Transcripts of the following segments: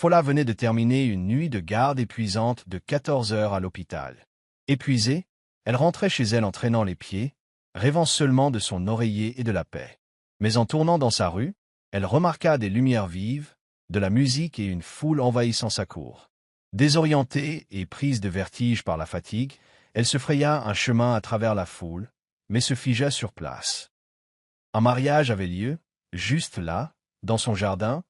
Fola venait de terminer une nuit de garde épuisante de 14 heures à l'hôpital. Épuisée, elle rentrait chez elle en traînant les pieds, rêvant seulement de son oreiller et de la paix. Mais en tournant dans sa rue, elle remarqua des lumières vives, de la musique et une foule envahissant sa cour. Désorientée et prise de vertige par la fatigue, elle se fraya un chemin à travers la foule, mais se figea sur place. Un mariage avait lieu, juste là, dans son jardin,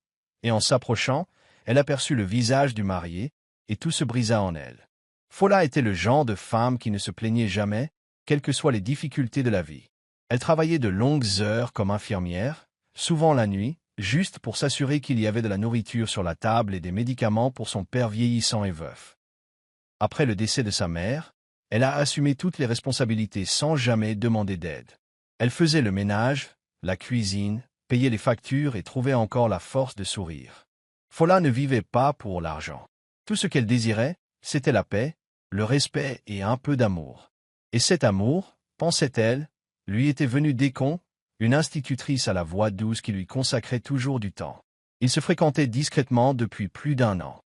et en s'approchant, elle aperçut le visage du marié, et tout se brisa en elle. Fola était le genre de femme qui ne se plaignait jamais, quelles que soient les difficultés de la vie. Elle travaillait de longues heures comme infirmière, souvent la nuit, juste pour s'assurer qu'il y avait de la nourriture sur la table et des médicaments pour son père vieillissant et veuf. Après le décès de sa mère, elle a assumé toutes les responsabilités sans jamais demander d'aide. Elle faisait le ménage, la cuisine, payait les factures et trouvait encore la force de sourire. Fola ne vivait pas pour l'argent. Tout ce qu'elle désirait, c'était la paix, le respect et un peu d'amour. Et cet amour, pensait-elle, lui était venu d'Écon, une institutrice à la voix douce qui lui consacrait toujours du temps. Ils se fréquentaient discrètement depuis plus d'1 an.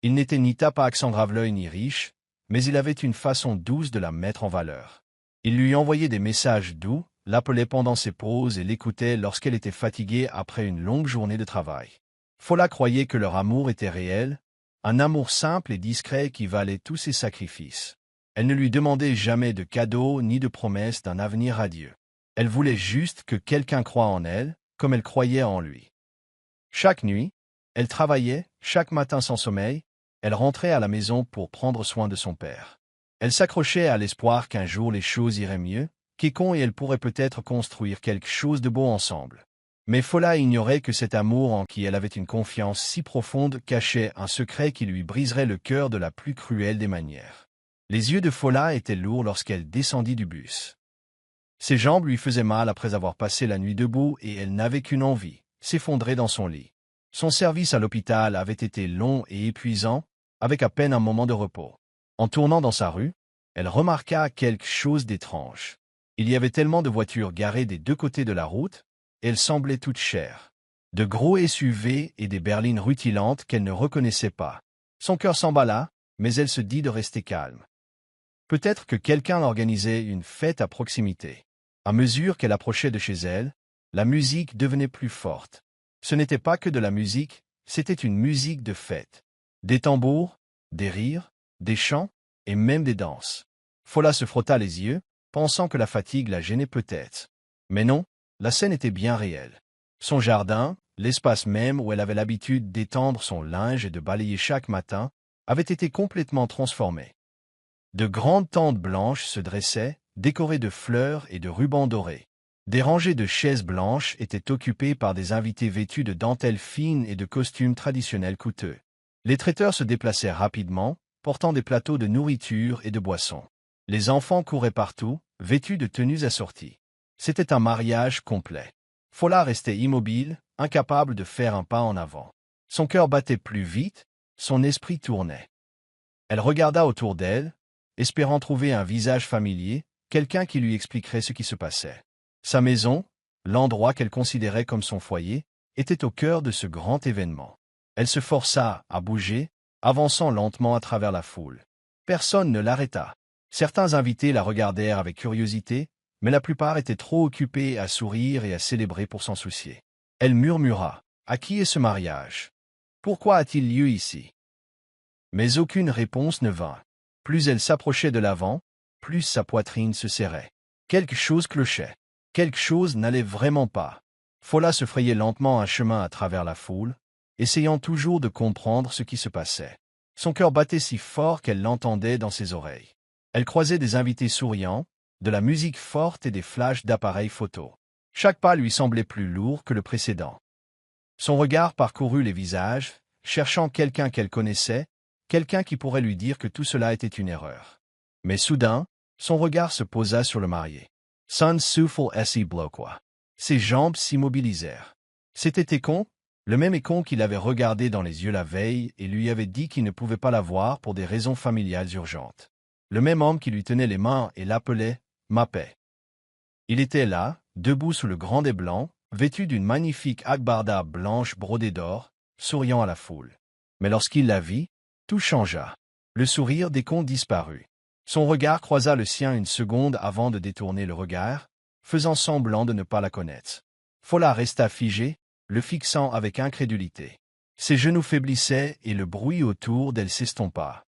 Il n'était ni tape à accent grave-l'œil ni riche, mais il avait une façon douce de la mettre en valeur. Il lui envoyait des messages doux, l'appelait pendant ses pauses et l'écoutait lorsqu'elle était fatiguée après une longue journée de travail. Fola croyait que leur amour était réel, un amour simple et discret qui valait tous ses sacrifices. Elle ne lui demandait jamais de cadeaux ni de promesses d'un avenir radieux. Elle voulait juste que quelqu'un croie en elle, comme elle croyait en lui. Chaque nuit, elle travaillait, chaque matin sans sommeil, elle rentrait à la maison pour prendre soin de son père. Elle s'accrochait à l'espoir qu'un jour les choses iraient mieux, qu'Écon et elle pourraient peut-être construire quelque chose de beau ensemble. Mais Fola ignorait que cet amour en qui elle avait une confiance si profonde cachait un secret qui lui briserait le cœur de la plus cruelle des manières. Les yeux de Fola étaient lourds lorsqu'elle descendit du bus. Ses jambes lui faisaient mal après avoir passé la nuit debout et elle n'avait qu'une envie, s'effondrer dans son lit. Son service à l'hôpital avait été long et épuisant, avec à peine un moment de repos. En tournant dans sa rue, elle remarqua quelque chose d'étrange. Il y avait tellement de voitures garées des deux côtés de la route, et elles semblaient toutes chères. De gros SUV et des berlines rutilantes qu'elle ne reconnaissait pas. Son cœur s'emballa, mais elle se dit de rester calme. Peut-être que quelqu'un organisait une fête à proximité. À mesure qu'elle approchait de chez elle, la musique devenait plus forte. Ce n'était pas que de la musique, c'était une musique de fête. Des tambours, des rires, des chants, et même des danses. Fola se frotta les yeux, pensant que la fatigue la gênait peut-être. Mais non, la scène était bien réelle. Son jardin, l'espace même où elle avait l'habitude d'étendre son linge et de balayer chaque matin, avait été complètement transformé. De grandes tentes blanches se dressaient, décorées de fleurs et de rubans dorés. Des rangées de chaises blanches étaient occupées par des invités vêtus de dentelles fines et de costumes traditionnels coûteux. Les traiteurs se déplaçaient rapidement, portant des plateaux de nourriture et de boissons. Les enfants couraient partout, vêtus de tenues assorties. C'était un mariage complet. Fola restait immobile, incapable de faire un pas en avant. Son cœur battait plus vite, son esprit tournait. Elle regarda autour d'elle, espérant trouver un visage familier, quelqu'un qui lui expliquerait ce qui se passait. Sa maison, l'endroit qu'elle considérait comme son foyer, était au cœur de ce grand événement. Elle se força à bouger, avançant lentement à travers la foule. Personne ne l'arrêta. Certains invités la regardèrent avec curiosité, mais la plupart étaient trop occupés à sourire et à célébrer pour s'en soucier. Elle murmura, « À qui est ce mariage? Pourquoi a-t-il lieu ici ?» Mais aucune réponse ne vint. Plus elle s'approchait de l'avant, plus sa poitrine se serrait. Quelque chose clochait. Quelque chose n'allait vraiment pas. Fola se frayait lentement un chemin à travers la foule, essayant toujours de comprendre ce qui se passait. Son cœur battait si fort qu'elle l'entendait dans ses oreilles. Elle croisait des invités souriants, de la musique forte et des flashs d'appareils photo. Chaque pas lui semblait plus lourd que le précédent. Son regard parcourut les visages, cherchant quelqu'un qu'elle connaissait, quelqu'un qui pourrait lui dire que tout cela était une erreur. Mais soudain, son regard se posa sur le marié. Sun souffle si bloqua. Ses jambes s'immobilisèrent. C'était Écon, le même Écon qui l'avait regardé dans les yeux la veille et lui avait dit qu'il ne pouvait pas la voir pour des raisons familiales urgentes. Le même homme qui lui tenait les mains et l'appelait « ma paix ». Il était là, debout sous le grand dais blanc, vêtu d'une magnifique akbarda blanche brodée d'or, souriant à la foule. Mais lorsqu'il la vit, tout changea. Le sourire d'Écon disparut. Son regard croisa le sien une seconde avant de détourner le regard, faisant semblant de ne pas la connaître. Fola resta figée, le fixant avec incrédulité. Ses genoux faiblissaient et le bruit autour d'elle s'estompa.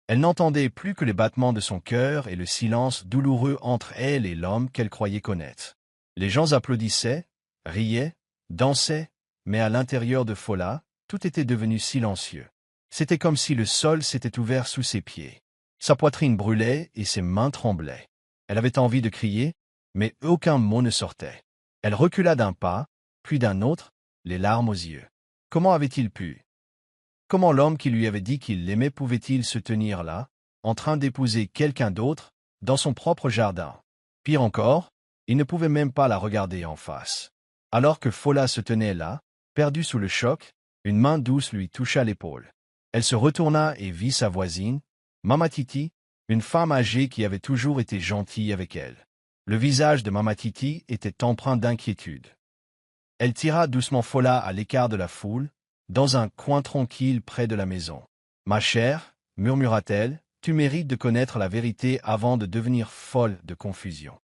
Elle n'entendait plus que les battements de son cœur et le silence douloureux entre elle et l'homme qu'elle croyait connaître. Les gens applaudissaient, riaient, dansaient, mais à l'intérieur de Fola, tout était devenu silencieux. C'était comme si le sol s'était ouvert sous ses pieds. Sa poitrine brûlait et ses mains tremblaient. Elle avait envie de crier, mais aucun mot ne sortait. Elle recula d'un pas, puis d'un autre, les larmes aux yeux. Comment avait-il pu? Comment l'homme qui lui avait dit qu'il l'aimait pouvait-il se tenir là, en train d'épouser quelqu'un d'autre, dans son propre jardin? Pire encore, il ne pouvait même pas la regarder en face. Alors que Fola se tenait là, perdue sous le choc, une main douce lui toucha l'épaule. Elle se retourna et vit sa voisine, Mama Titi, une femme âgée qui avait toujours été gentille avec elle. Le visage de Mama Titi était empreint d'inquiétude. Elle tira doucement Fola à l'écart de la foule, dans un coin tranquille près de la maison. « Ma chère, murmura-t-elle, tu mérites de connaître la vérité avant de devenir folle de confusion. »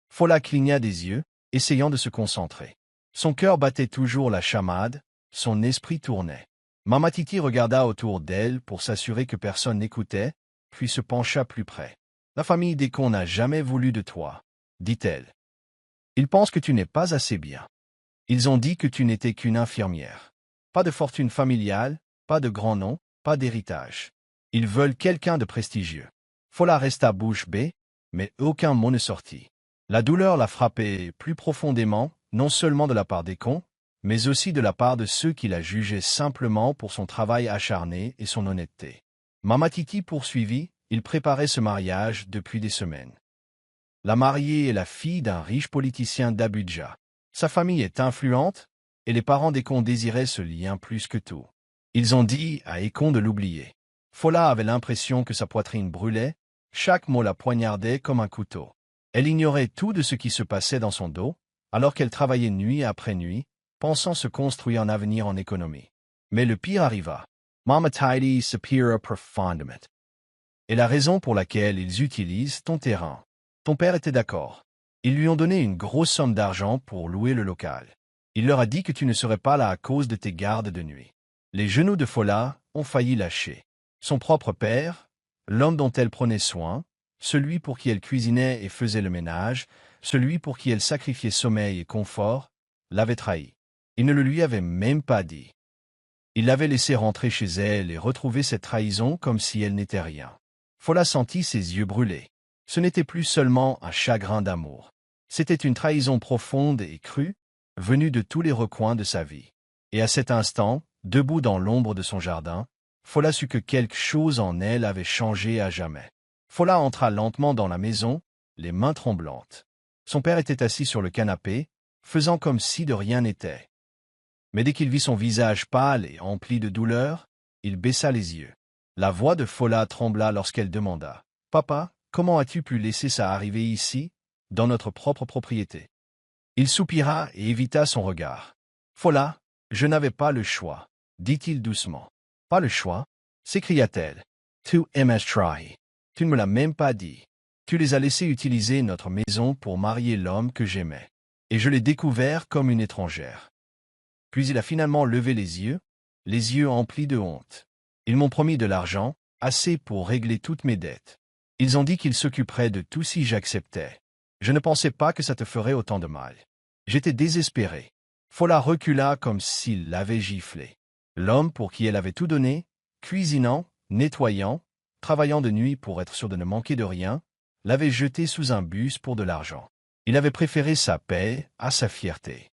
Fola cligna des yeux, essayant de se concentrer. Son cœur battait toujours la chamade, son esprit tournait. Mama Titi regarda autour d'elle pour s'assurer que personne n'écoutait, puis se pencha plus près. « La famille d'Écon n'a jamais voulu de toi, dit-elle. Ils pensent que tu n'es pas assez bien. Ils ont dit que tu n'étais qu'une infirmière. Pas de fortune familiale, pas de grand nom, pas d'héritage. Ils veulent quelqu'un de prestigieux. » Fola resta bouche bée, mais aucun mot ne sortit. La douleur la frappait plus profondément, non seulement de la part d'Écon, mais aussi de la part de ceux qui la jugeaient simplement pour son travail acharné et son honnêteté. Mama Titi poursuivit, il préparait ce mariage depuis des semaines. La mariée est la fille d'un riche politicien d'Abuja. Sa famille est influente, et les parents d'Écon désiraient ce lien plus que tout. Ils ont dit à Écon de l'oublier. Fola avait l'impression que sa poitrine brûlait, chaque mot la poignardait comme un couteau. Elle ignorait tout de ce qui se passait dans son dos, alors qu'elle travaillait nuit après nuit, pensant se construire un avenir en économie. Mais le pire arriva. Mama Titi soupira profondément. Et la raison pour laquelle ils utilisent ton terrain. Ton père était d'accord. Ils lui ont donné une grosse somme d'argent pour louer le local. Il leur a dit que tu ne serais pas là à cause de tes gardes de nuit. Les genoux de Fola ont failli lâcher. Son propre père, l'homme dont elle prenait soin, celui pour qui elle cuisinait et faisait le ménage, celui pour qui elle sacrifiait sommeil et confort, l'avait trahi. Il ne le lui avait même pas dit. Il l'avait laissé rentrer chez elle et retrouver cette trahison comme si elle n'était rien. Fola sentit ses yeux brûler. Ce n'était plus seulement un chagrin d'amour. C'était une trahison profonde et crue, venue de tous les recoins de sa vie. Et à cet instant, debout dans l'ombre de son jardin, Fola sut que quelque chose en elle avait changé à jamais. Fola entra lentement dans la maison, les mains tremblantes. Son père était assis sur le canapé, faisant comme si de rien n'était. Mais dès qu'il vit son visage pâle et empli de douleur, il baissa les yeux. La voix de Fola trembla lorsqu'elle demanda « Papa, comment as-tu pu laisser ça arriver ici, dans notre propre propriété ?» Il soupira et évita son regard. « Fola, je n'avais pas le choix, » dit-il doucement. « Pas le choix ?» s'écria-t-elle. « Tu m'as trahi. Tu ne me l'as même pas dit. Tu les as laissés utiliser notre maison pour marier l'homme que j'aimais. Et je l'ai découvert comme une étrangère. » Puis il a finalement levé les yeux emplis de honte. « Ils m'ont promis de l'argent, assez pour régler toutes mes dettes. Ils ont dit qu'ils s'occuperaient de tout si j'acceptais. Je ne pensais pas que ça te ferait autant de mal. J'étais désespéré. » Fola recula comme s'il l'avait giflé. L'homme pour qui elle avait tout donné, cuisinant, nettoyant, travaillant de nuit pour être sûr de ne manquer de rien, l'avait jeté sous un bus pour de l'argent. Il avait préféré sa paix à sa fierté.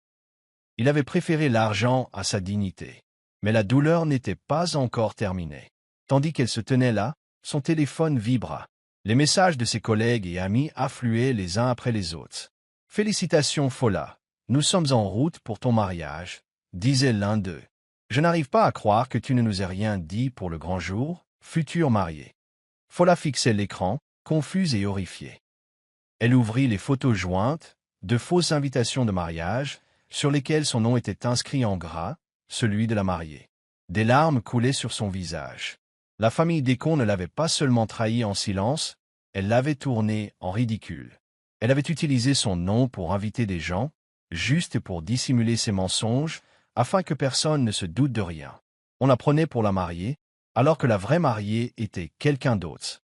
Il avait préféré l'argent à sa dignité. Mais la douleur n'était pas encore terminée. Tandis qu'elle se tenait là, son téléphone vibra. Les messages de ses collègues et amis affluaient les uns après les autres. « Félicitations Fola, nous sommes en route pour ton mariage, » disait l'un d'eux. « Je n'arrive pas à croire que tu ne nous aies rien dit pour le grand jour, futur marié. » Fola fixait l'écran, confuse et horrifiée. Elle ouvrit les photos jointes, de fausses invitations de mariage, sur lesquelles son nom était inscrit en gras, celui de la mariée. Des larmes coulaient sur son visage. La famille Décon ne l'avait pas seulement trahi en silence, elle l'avait tourné en ridicule. Elle avait utilisé son nom pour inviter des gens, juste pour dissimuler ses mensonges, afin que personne ne se doute de rien. On la prenait pour la mariée, alors que la vraie mariée était quelqu'un d'autre.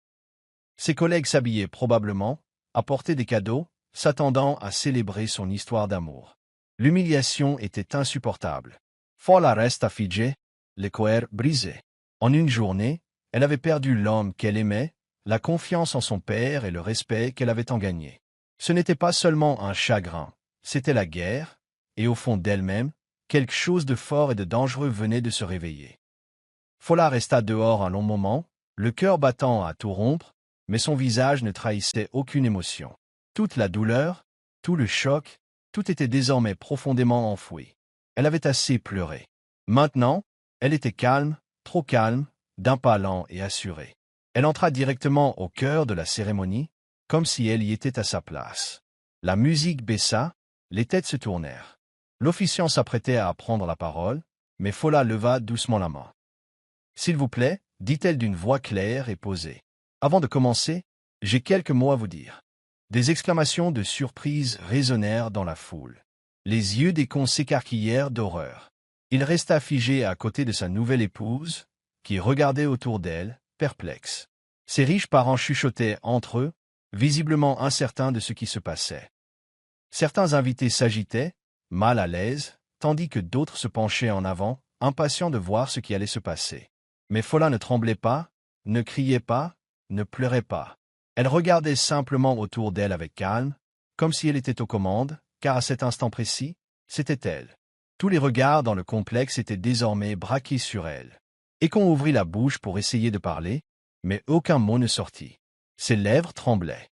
Ses collègues s'habillaient probablement, apportaient des cadeaux, s'attendant à célébrer son histoire d'amour. L'humiliation était insupportable. Fola resta figée, le cœur brisé. En une journée, elle avait perdu l'homme qu'elle aimait, la confiance en son père et le respect qu'elle avait en gagné. Ce n'était pas seulement un chagrin, c'était la guerre, et au fond d'elle-même, quelque chose de fort et de dangereux venait de se réveiller. Fola resta dehors un long moment, le cœur battant à tout rompre, mais son visage ne trahissait aucune émotion. Toute la douleur, tout le choc, tout était désormais profondément enfoui. Elle avait assez pleuré. Maintenant, elle était calme, trop calme, d'un pas lent et assuré. Elle entra directement au cœur de la cérémonie, comme si elle y était à sa place. La musique baissa, les têtes se tournèrent. L'officiant s'apprêtait à prendre la parole, mais Fola leva doucement la main. « S'il vous plaît, dit-elle d'une voix claire et posée. Avant de commencer, j'ai quelques mots à vous dire. » Des exclamations de surprise résonnèrent dans la foule. Les yeux d'Écon s'écarquillèrent d'horreur. Il resta figé à côté de sa nouvelle épouse, qui regardait autour d'elle, perplexe. Ses riches parents chuchotaient entre eux, visiblement incertains de ce qui se passait. Certains invités s'agitaient, mal à l'aise, tandis que d'autres se penchaient en avant, impatients de voir ce qui allait se passer. Mais Fola ne tremblait pas, ne criait pas, ne pleurait pas. Elle regardait simplement autour d'elle avec calme, comme si elle était aux commandes, car à cet instant précis, c'était elle. Tous les regards dans le complexe étaient désormais braqués sur elle. Écon ouvrit la bouche pour essayer de parler, mais aucun mot ne sortit. Ses lèvres tremblaient.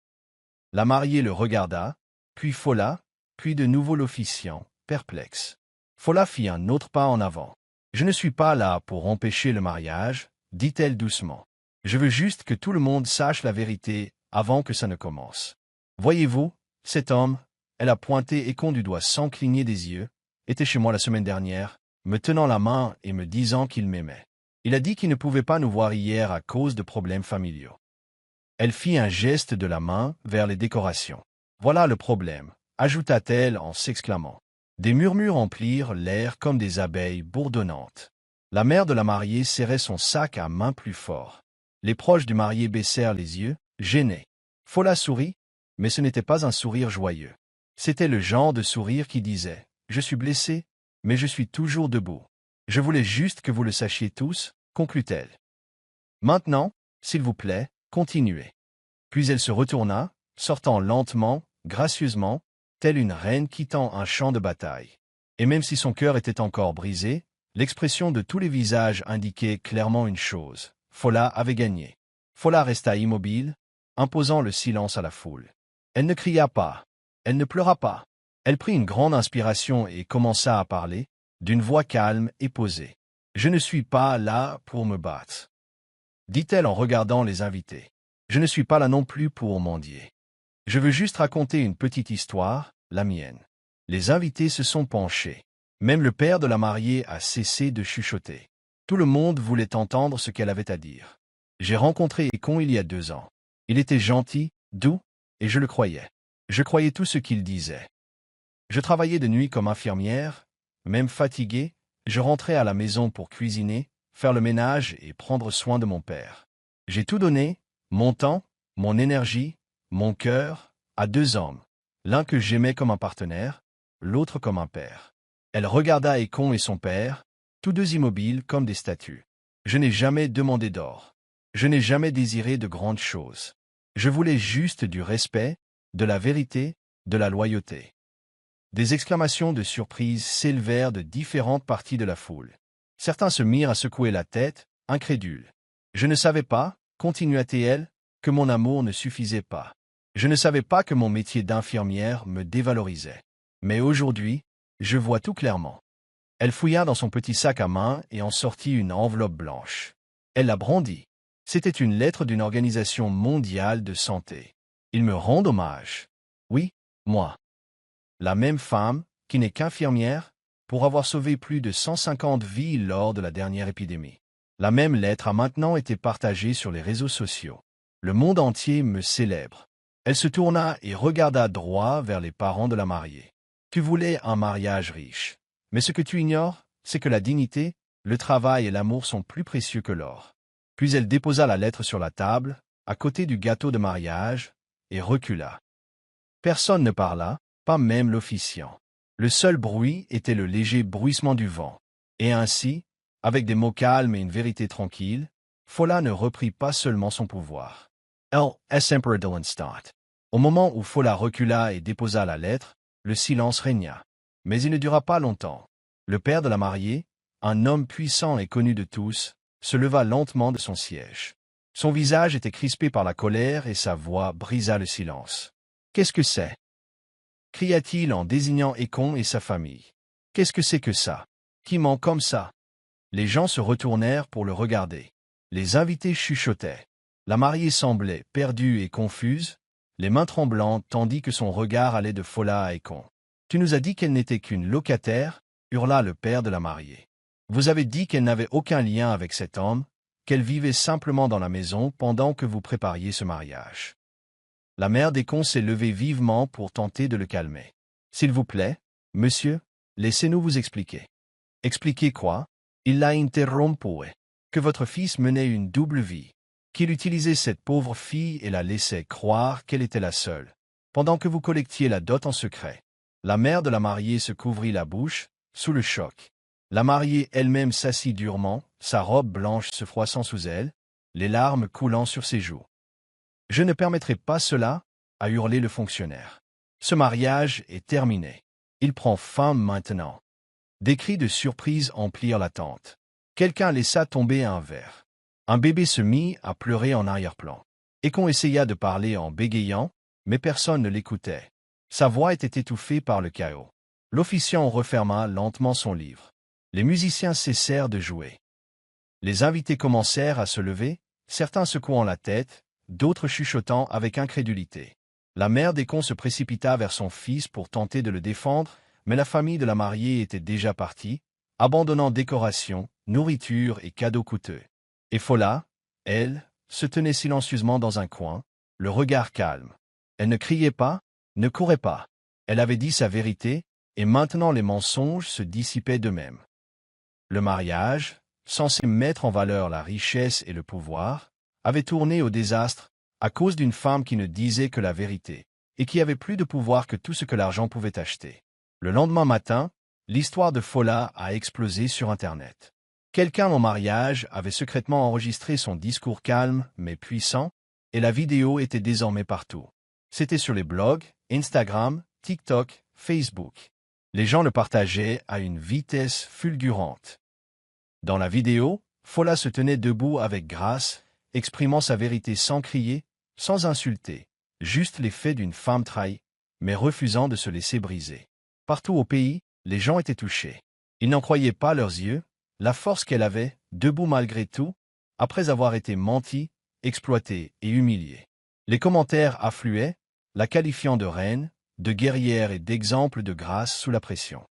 La mariée le regarda, puis Fola, puis de nouveau l'officiant, perplexe. Fola fit un autre pas en avant. « Je ne suis pas là pour empêcher le mariage, » dit-elle doucement. « Je veux juste que tout le monde sache la vérité avant que ça ne commence. Voyez-vous, cet homme, » elle a pointé Écon du doigt sans cligner des yeux, « était chez moi la semaine dernière, me tenant la main et me disant qu'il m'aimait. Il a dit qu'il ne pouvait pas nous voir hier à cause de problèmes familiaux. » Elle fit un geste de la main vers les décorations. « Voilà le problème, » ajouta-t-elle en s'exclamant. Des murmures emplirent l'air comme des abeilles bourdonnantes. La mère de la mariée serrait son sac à main plus fort. Les proches du marié baissèrent les yeux, gênés. Fola sourit, mais ce n'était pas un sourire joyeux. C'était le genre de sourire qui disait « Je suis blessé, mais je suis toujours debout. Je voulais juste que vous le sachiez tous, » conclut-elle. « Maintenant, s'il vous plaît, continuez. » Puis elle se retourna, sortant lentement, gracieusement, telle une reine quittant un champ de bataille. Et même si son cœur était encore brisé, l'expression de tous les visages indiquait clairement une chose. Fola avait gagné. Fola resta immobile, imposant le silence à la foule. Elle ne cria pas. Elle ne pleura pas. Elle prit une grande inspiration et commença à parler, d'une voix calme et posée. « Je ne suis pas là pour me battre, » dit-elle en regardant les invités. « Je ne suis pas là non plus pour mendier. Je veux juste raconter une petite histoire, la mienne. » Les invités se sont penchés. Même le père de la mariée a cessé de chuchoter. Tout le monde voulait entendre ce qu'elle avait à dire. J'ai rencontré Écon il y a 2 ans. Il était gentil, doux, et je le croyais. Je croyais tout ce qu'il disait. Je travaillais de nuit comme infirmière, même fatigué, je rentrais à la maison pour cuisiner, faire le ménage et prendre soin de mon père. J'ai tout donné, mon temps, mon énergie, mon cœur, à 2 hommes, l'un que j'aimais comme un partenaire, l'autre comme un père. Elle regarda Écon et son père, tous deux immobiles comme des statues. Je n'ai jamais demandé d'or. Je n'ai jamais désiré de grandes choses. Je voulais juste du respect, de la vérité, de la loyauté. Des exclamations de surprise s'élevèrent de différentes parties de la foule. Certains se mirent à secouer la tête, incrédules. Je ne savais pas, continua-t-elle, que mon amour ne suffisait pas. Je ne savais pas que mon métier d'infirmière me dévalorisait. Mais aujourd'hui, je vois tout clairement. Elle fouilla dans son petit sac à main et en sortit une enveloppe blanche. Elle la brandit. C'était une lettre d'une organisation mondiale de santé. Ils me rendent hommage. Oui, moi. La même femme, qui n'est qu'infirmière, pour avoir sauvé plus de 150 vies lors de la dernière épidémie. La même lettre a maintenant été partagée sur les réseaux sociaux. Le monde entier me célèbre. Elle se tourna et regarda droit vers les parents de la mariée. Tu voulais un mariage riche. Mais ce que tu ignores, c'est que la dignité, le travail et l'amour sont plus précieux que l'or. Puis elle déposa la lettre sur la table, à côté du gâteau de mariage, et recula. Personne ne parla, pas même l'officiant. Le seul bruit était le léger bruissement du vent. Et ainsi, avec des mots calmes et une vérité tranquille, Fola ne reprit pas seulement son pouvoir. Au moment où Fola recula et déposa la lettre, le silence régna. Mais il ne dura pas longtemps. Le père de la mariée, un homme puissant et connu de tous, se leva lentement de son siège. Son visage était crispé par la colère et sa voix brisa le silence. « Qu'est-ce que c'est » cria-t-il en désignant Ekon et sa famille. « Qu'est-ce que c'est que ça? Qui ment comme ça ?» Les gens se retournèrent pour le regarder. Les invités chuchotaient. La mariée semblait perdue et confuse, les mains tremblantes tandis que son regard allait de Fola à Ekon. « Tu nous as dit qu'elle n'était qu'une locataire » hurla le père de la mariée. « Vous avez dit qu'elle n'avait aucun lien avec cet homme, qu'elle vivait simplement dans la maison pendant que vous prépariez ce mariage. » La mère d'Ekon s'est levée vivement pour tenter de le calmer. « S'il vous plaît, monsieur, laissez-nous vous expliquer. » « Expliquer quoi? » Il l'a interrompu. « Que votre fils menait une double vie. Qu'il utilisait cette pauvre fille et la laissait croire qu'elle était la seule. Pendant que vous collectiez la dot en secret. » La mère de la mariée se couvrit la bouche, sous le choc. La mariée elle-même s'assit durement, sa robe blanche se froissant sous elle, les larmes coulant sur ses joues. « Je ne permettrai pas cela, » a hurlé le fonctionnaire. « Ce mariage est terminé. Il prend fin maintenant. » Des cris de surprise emplirent la tente. Quelqu'un laissa tomber un verre. Un bébé se mit à pleurer en arrière-plan. Ekon essaya de parler en bégayant, mais personne ne l'écoutait. Sa voix était étouffée par le chaos. L'officiant referma lentement son livre. Les musiciens cessèrent de jouer. Les invités commencèrent à se lever, certains secouant la tête, d'autres chuchotant avec incrédulité. La mère d'Ekon se précipita vers son fils pour tenter de le défendre, mais la famille de la mariée était déjà partie, abandonnant décorations, nourriture et cadeaux coûteux. Et Fola, elle, se tenait silencieusement dans un coin, le regard calme. Elle ne criait pas, ne courait pas. Elle avait dit sa vérité, et maintenant les mensonges se dissipaient d'eux-mêmes. Le mariage, censé mettre en valeur la richesse et le pouvoir, avait tourné au désastre à cause d'une femme qui ne disait que la vérité, et qui avait plus de pouvoir que tout ce que l'argent pouvait acheter. Le lendemain matin, l'histoire de Fola a explosé sur Internet. Quelqu'un en mariage avait secrètement enregistré son discours calme mais puissant, et la vidéo était désormais partout. C'était sur les blogs, Instagram, TikTok, Facebook. Les gens le partageaient à une vitesse fulgurante. Dans la vidéo, Fola se tenait debout avec grâce, exprimant sa vérité sans crier, sans insulter, juste les faits d'une femme trahie, mais refusant de se laisser briser. Partout au pays, les gens étaient touchés. Ils n'en croyaient pas leurs yeux, la force qu'elle avait, debout malgré tout, après avoir été mentie, exploitée et humiliée. Les commentaires affluaient, la qualifiant de reine, de guerrière et d'exemple de grâce sous la pression.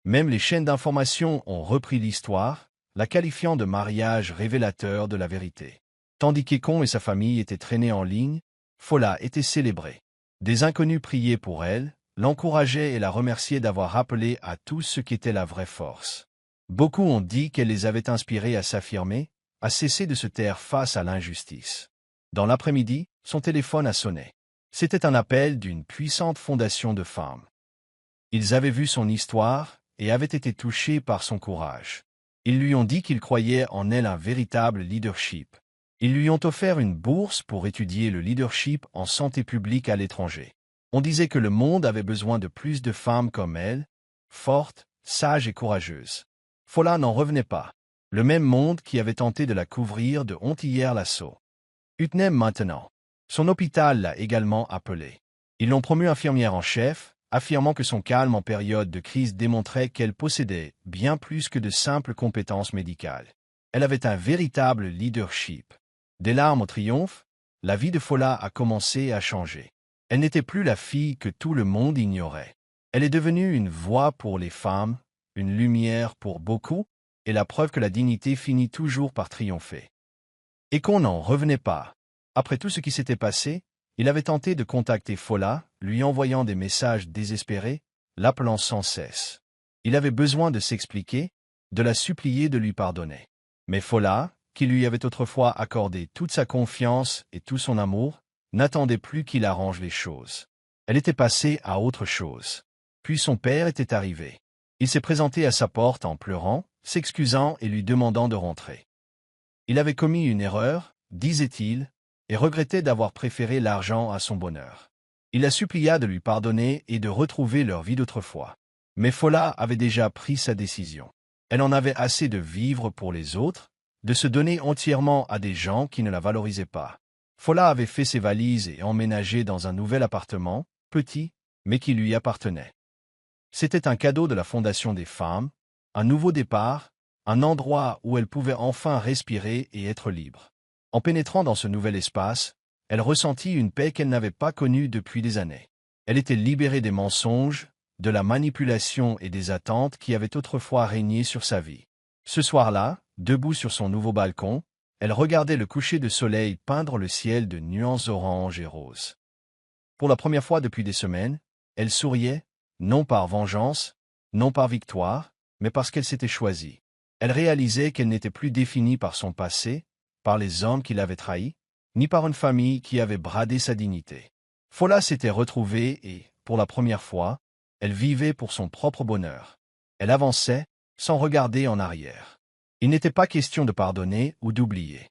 Même les chaînes d'information ont repris l'histoire, la qualifiant de mariage révélateur de la vérité. Tandis qu'Ekon et sa famille étaient traînés en ligne, Fola était célébrée. Des inconnus priaient pour elle, l'encourageaient et la remerciaient d'avoir rappelé à tous ce qu'était la vraie force. Beaucoup ont dit qu'elle les avait inspirés à s'affirmer, à cesser de se taire face à l'injustice. Dans l'après-midi, son téléphone a sonné. C'était un appel d'une puissante fondation de femmes. Ils avaient vu son histoire et avaient été touchés par son courage. Ils lui ont dit qu'ils croyaient en elle un véritable leadership. Ils lui ont offert une bourse pour étudier le leadership en santé publique à l'étranger. On disait que le monde avait besoin de plus de femmes comme elle, fortes, sages et courageuses. Fola n'en revenait pas. Le même monde qui avait tenté de la couvrir de honte hier l'assaut. Utnem maintenant. Son hôpital l'a également appelée. Ils l'ont promue infirmière en chef, affirmant que son calme en période de crise démontrait qu'elle possédait bien plus que de simples compétences médicales. Elle avait un véritable leadership. Des larmes au triomphe, la vie de Fola a commencé à changer. Elle n'était plus la fille que tout le monde ignorait. Elle est devenue une voix pour les femmes, une lumière pour beaucoup, et la preuve que la dignité finit toujours par triompher. Et qu'on n'en revenait pas. Après tout ce qui s'était passé, il avait tenté de contacter Fola, lui envoyant des messages désespérés, l'appelant sans cesse. Il avait besoin de s'expliquer, de la supplier de lui pardonner. Mais Fola, qui lui avait autrefois accordé toute sa confiance et tout son amour, n'attendait plus qu'il arrange les choses. Elle était passée à autre chose. Puis son père était arrivé. Il s'est présenté à sa porte en pleurant, s'excusant et lui demandant de rentrer. Il avait commis une erreur, disait-il, et regrettait d'avoir préféré l'argent à son bonheur. Il la supplia de lui pardonner et de retrouver leur vie d'autrefois. Mais Fola avait déjà pris sa décision. Elle en avait assez de vivre pour les autres, de se donner entièrement à des gens qui ne la valorisaient pas. Fola avait fait ses valises et emménagé dans un nouvel appartement, petit, mais qui lui appartenait. C'était un cadeau de la Fondation des femmes, un nouveau départ, un endroit où elle pouvait enfin respirer et être libre. En pénétrant dans ce nouvel espace, elle ressentit une paix qu'elle n'avait pas connue depuis des années. Elle était libérée des mensonges, de la manipulation et des attentes qui avaient autrefois régné sur sa vie. Ce soir-là, debout sur son nouveau balcon, elle regardait le coucher de soleil peindre le ciel de nuances orange et roses. Pour la première fois depuis des semaines, elle souriait, non par vengeance, non par victoire, mais parce qu'elle s'était choisie. Elle réalisait qu'elle n'était plus définie par son passé, par les hommes qui l'avaient trahie, ni par une famille qui avait bradé sa dignité. Fola s'était retrouvée et, pour la première fois, elle vivait pour son propre bonheur. Elle avançait, sans regarder en arrière. Il n'était pas question de pardonner ou d'oublier.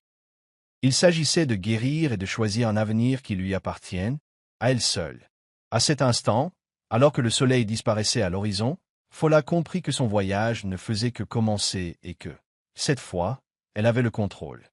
Il s'agissait de guérir et de choisir un avenir qui lui appartienne, à elle seule. À cet instant, alors que le soleil disparaissait à l'horizon, Fola comprit que son voyage ne faisait que commencer et que, cette fois, elle avait le contrôle.